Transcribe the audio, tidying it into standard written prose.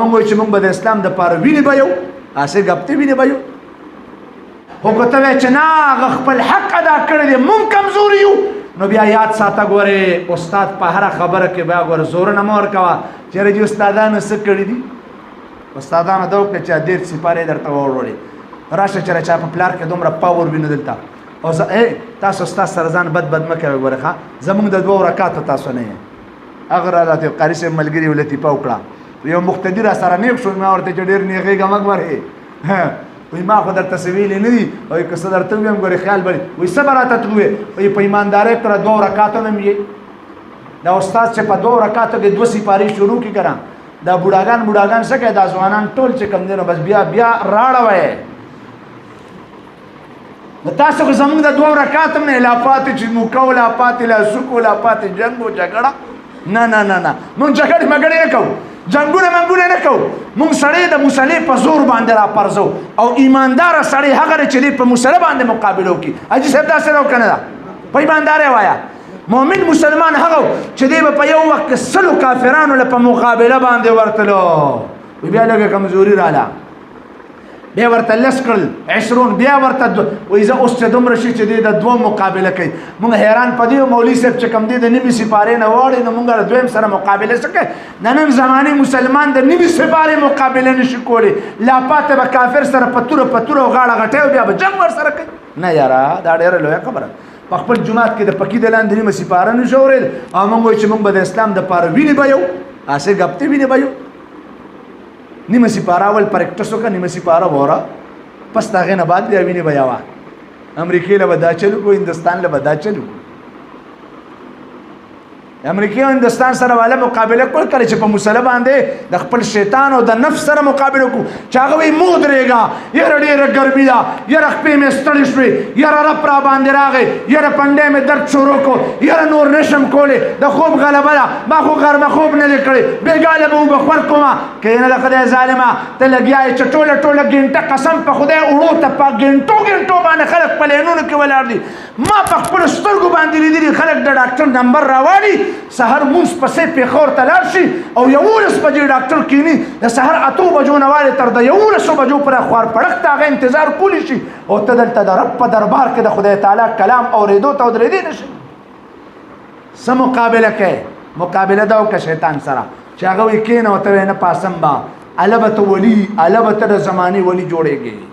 مونږ وایو چې مونږ به د اسلام دپاره وینې به یو هسې ګپتې وینې به یو خو که ته وایې چې نه هغه خپل حق ادا کړی دی مونږ کمزوري یو نو بیا یاد ساته ګورې استاد په هره خبره کې بیا ګوره زورونه مه ورکوه چېرې چې استادانو څه کړي دي استادانو دا وکړه چې 10 سپارې درته ووړې راشه چېرې چا په پلار کې دومره پاور وینو دلته او تاسو استاد سره ځان بد نه کوئ ګوره ښه زمونږ د 2 رکعاتو تاسو نه یې هغه راته قاري صاحب ملګري یو لطیفه وکړه یو مقتدي را سره نیغ شو ما ورته چې ډېر نیغېږه مه ګورې وایي ما خو درته څه ویلې نه دي وایي که څه درته ووایم ګورې خیال به وایي څه به راته ووایې وایي په ایماندارۍ کړه 2 رکعاتو نه یې دا استاد چې په 2 رکعاتو کې 2 سپارې شروع کړي که نه دا بوډاګان څه کوي دا ځوانان ټول چې کوم دی نو بس بیا راړه وایي نو تاسو خو زموږ د 2 رکعات هم نه لا پاتې چې موکه ولا پاتې لا سوک ولا پاتې جنګ و جګړه نه مونږ جګړې مګړې نه کوو جنګونه منګونه نه کوو مونږ سړی د مسلې په زور باندې راپرځو او ایمانداره سړی هغه دی چې دی په مسله باندې مقابله وکړي حاجي صاحب داسې نه وکړه نه ده په ایماندارۍ وایه مؤمن مسلمان هغه چې دی به په یو وخت کې 100 کافرانو له په مقابله باندې ورتلو بیا لږه کمزوري راله بیا ورته 10 کړل 20 بیا ورته وایي زه اوس چې دومره شي چې دی د 2 مقابله کوي مونږ حیران په دې یو مولوي صاحب چې کوم دی د نیمې سپارې نه واړې نو مونږ د 2 سره مقابله څه کوي د نن زمانې مسلمان د نیمې سپارې مقابله نشي کولی لا پاته به کافر سره په توره او غاړه غټی او بیا به جنګ ورسره کوي نه یاره دا ډېره لویه خبره په خپل جومات کې د پکي د لاندې نیمه سپاره نشو اورېد او مونږ وایو چې مونږ به د اسلام دپاره وینې به یو هسې ګپتې وینې به یو نیمه سپاره اول پریکټس وکړه نیمه سپاره وره پس د هغې نه بعد بیا وینې به یوه امریکې له به دا چلو کړو هندوستان له به دا چلو امریکې او هندوستان سره والا مقابله کول کله چې په مسله باندې د خپل شیطان او د نفس سره مقابله وکړو چې هغه وایي مه ودرېږه یاره ډېره ګرمي ده یاره خپې مې ستړې شوې یاره رپ را باندې راغی یاره پنډی مې درد شروع کړو یاره نور نشم کولی د خوب غلبه ده ما خو غرمه خوب نه دی کړی بېګاله به اوبه خور کومه که یې نه د خدای ظالمه ته لګیا یې چې ټوله ګنټه قسم په خدای اوړو ته په ګنټو باندې خلک په لینونو کې ولاړ دي ما په خپلو سترګو باندې لیدلي خلک د ډاکټر نمبر راوالي سهار مونځ پسې پېښور ته لاړ شي او 11 بجې ډاکټر کیني د سهار 8 بجو نه والې تر د 11 بجو پورې خوار پړک ته هغه انتظار کولی شي او ته دلته د رب په دربار کې د خدای تعالی کلام اورېدو ته ودرېدی نه شي څه مقابله کوې مقابله دا وکړه شیطان سره چې هغه وایي کښېنه ورته وایي نه پاسم به اله به ته ولي اله به ته د زمانې ولي جوړېږي